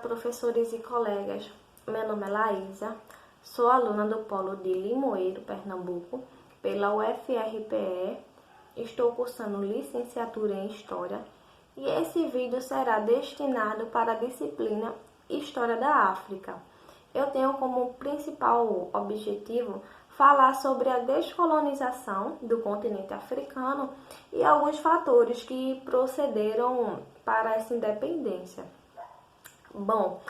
professores e colegas. Meu nome é Laísa, sou aluna do Polo de Limoeiro, Pernambuco, pela UFRPE. Estou cursando licenciatura em História e esse vídeo será destinado para a disciplina História da África. Eu tenho como principal objetivo falar sobre a descolonização do continente africano e alguns fatores que procederam para essa independência. Bom,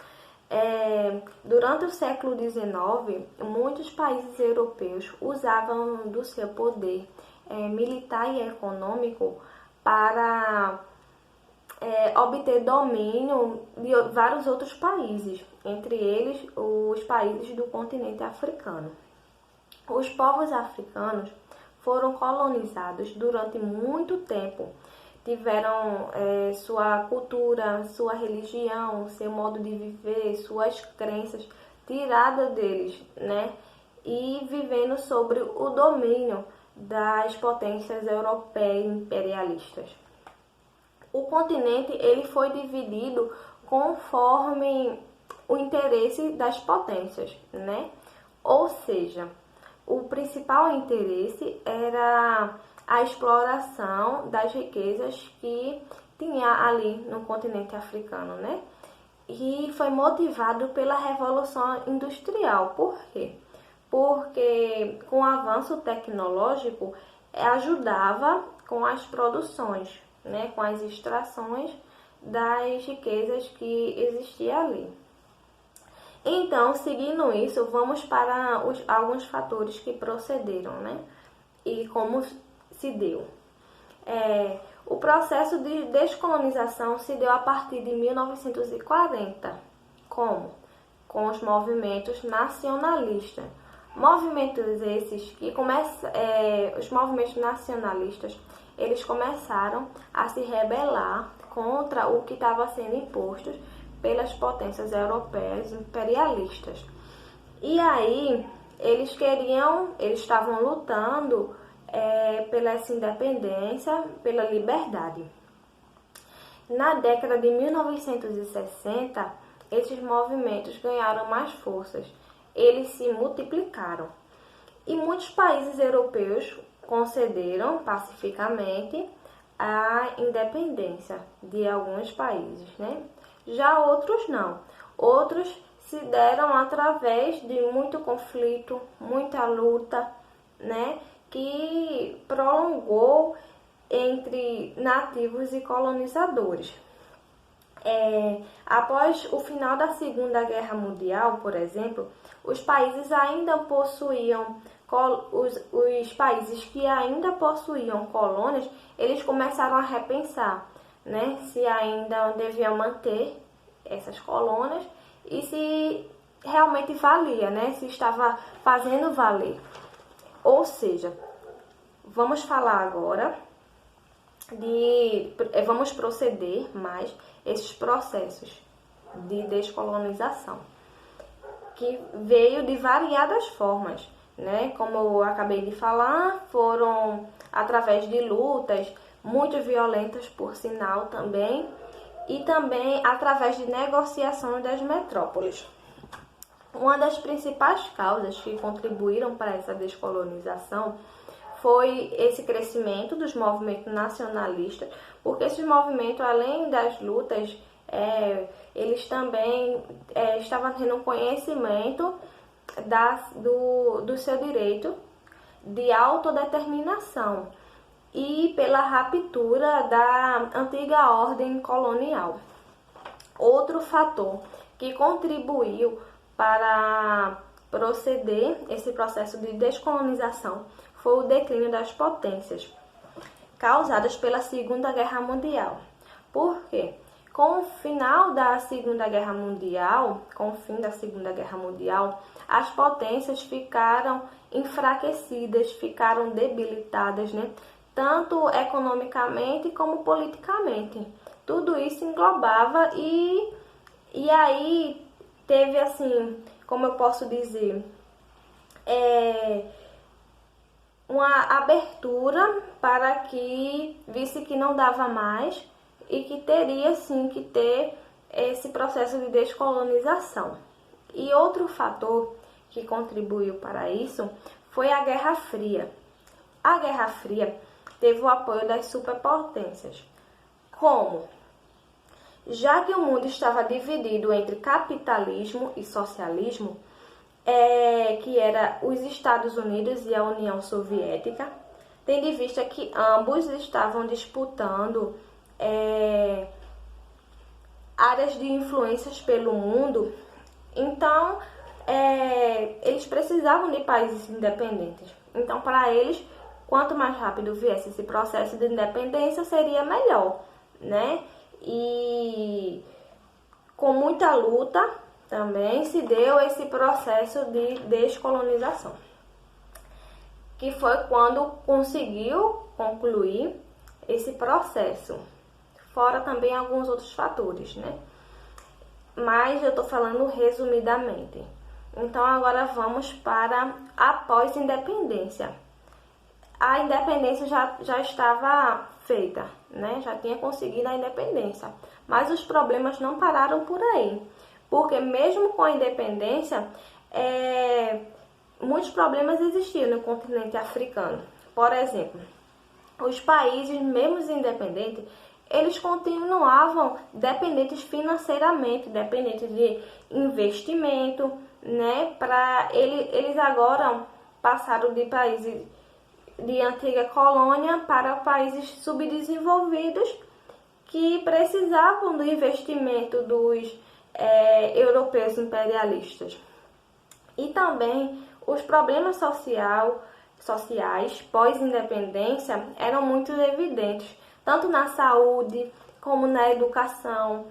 durante o século XIX, muitos países europeus usavam do seu poder militar e econômico para obter domínio de vários outros países, entre eles os países do continente africano. Os povos africanos foram colonizados durante muito tempo. Tiveram sua cultura, sua religião, seu modo de viver, suas crenças tiradas deles, né? E vivendo sobre o domínio das potências europeias imperialistas. O continente ele foi dividido conforme o interesse das potências, né? Ou seja, o principal interesse era a exploração das riquezas que tinha ali no continente africano, né? E foi motivado pela Revolução Industrial. Por quê? Porque com o avanço tecnológico ajudava com as produções, né? Com as extrações das riquezas que existiam ali. Então, seguindo isso, vamos para alguns fatores que procederam, né? E como se deu. O processo de descolonização se deu a partir de 1940. Como? Com os movimentos nacionalistas. Movimentos esses que os movimentos nacionalistas, eles começaram a se rebelar contra o que estava sendo imposto pelas potências europeias imperialistas. E aí, eles estavam lutando pela essa independência, pela liberdade. Na década de 1960, esses movimentos ganharam mais forças, eles se multiplicaram. E muitos países europeus concederam pacificamente a independência de alguns países, né? Já outros não. Outros se deram através de muito conflito, muita luta, né? Que prolongou entre nativos e colonizadores. Após o final da Segunda Guerra Mundial, por exemplo, os países ainda possuíam os países que ainda possuíam colônias, eles começaram a repensar, né, se ainda deviam manter essas colônias e se realmente valia, né, se estava fazendo valer. Ou seja, vamos falar agora vamos proceder mais esses processos de descolonização, que veio de variadas formas, né? Como eu acabei de falar, foram através de lutas muito violentas, por sinal também, e também através de negociações das metrópoles. Uma das principais causas que contribuíram para essa descolonização foi esse crescimento dos movimentos nacionalistas, porque esses movimentos, além das lutas, eles também estavam tendo conhecimento do seu direito de autodeterminação e pela ruptura da antiga ordem colonial. Outro fator que contribuiu para proceder esse processo de descolonização foi o declínio das potências causadas pela Segunda Guerra Mundial. Por quê? Com o fim da Segunda Guerra Mundial, as potências ficaram enfraquecidas, ficaram debilitadas, né? Tanto economicamente como politicamente. Tudo isso englobava e aí teve, assim, como eu posso dizer, uma abertura para que visse que não dava mais e que teria sim que ter esse processo de descolonização. E outro fator que contribuiu para isso foi a Guerra Fria. A Guerra Fria teve o apoio das superpotências. Como? Já que o mundo estava dividido entre capitalismo e socialismo, que era os Estados Unidos e a União Soviética, tendo em vista que ambos estavam disputando áreas de influências pelo mundo, então eles precisavam de países independentes. Então, para eles, quanto mais rápido viesse esse processo de independência, seria melhor, né? E com muita luta também se deu esse processo de descolonização, que foi quando conseguiu concluir esse processo, fora também alguns outros fatores, né? Mas eu estou falando resumidamente. Então agora vamos para a pós-independência. A independência já estava feita, né? Já tinha conseguido a independência, mas os problemas não pararam por aí, porque mesmo com a independência, muitos problemas existiam no continente africano. Por exemplo, os países, mesmo independentes, eles continuavam dependentes financeiramente, dependentes de investimento, né? Eles agora passaram de países de antiga colônia para países subdesenvolvidos que precisavam do investimento dos europeus imperialistas. E também os problemas sociais pós-independência eram muito evidentes, tanto na saúde como na educação,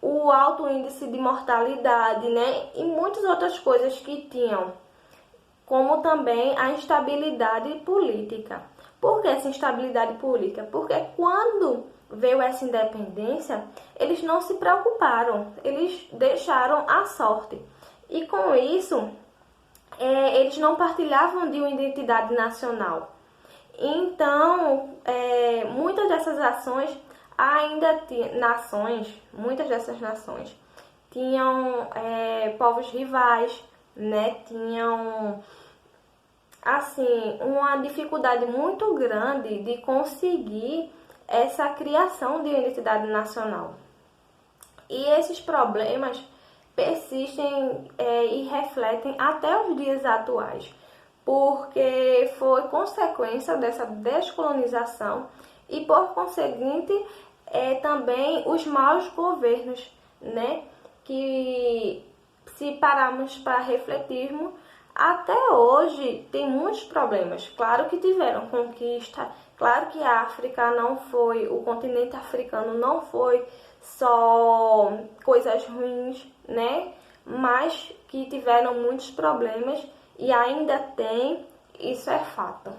o alto índice de mortalidade, né? E muitas outras coisas que tinham, como também a instabilidade política. Por que essa instabilidade política? Porque quando veio essa independência, eles não se preocuparam, eles deixaram a sorte. E com isso, eles não partilhavam de uma identidade nacional. Então, muitas dessas ações muitas dessas nações tinham povos rivais, né? Tinham, assim, uma dificuldade muito grande de conseguir essa criação de identidade nacional. E esses problemas persistem e refletem até os dias atuais, porque foi consequência dessa descolonização e, por conseguinte, também os maus governos, né? Que, se pararmos para refletirmos, até hoje tem muitos problemas. Claro que tiveram conquista, claro que a África não foi, o continente africano não foi só coisas ruins, né? Mas que tiveram muitos problemas e ainda tem, isso é fato.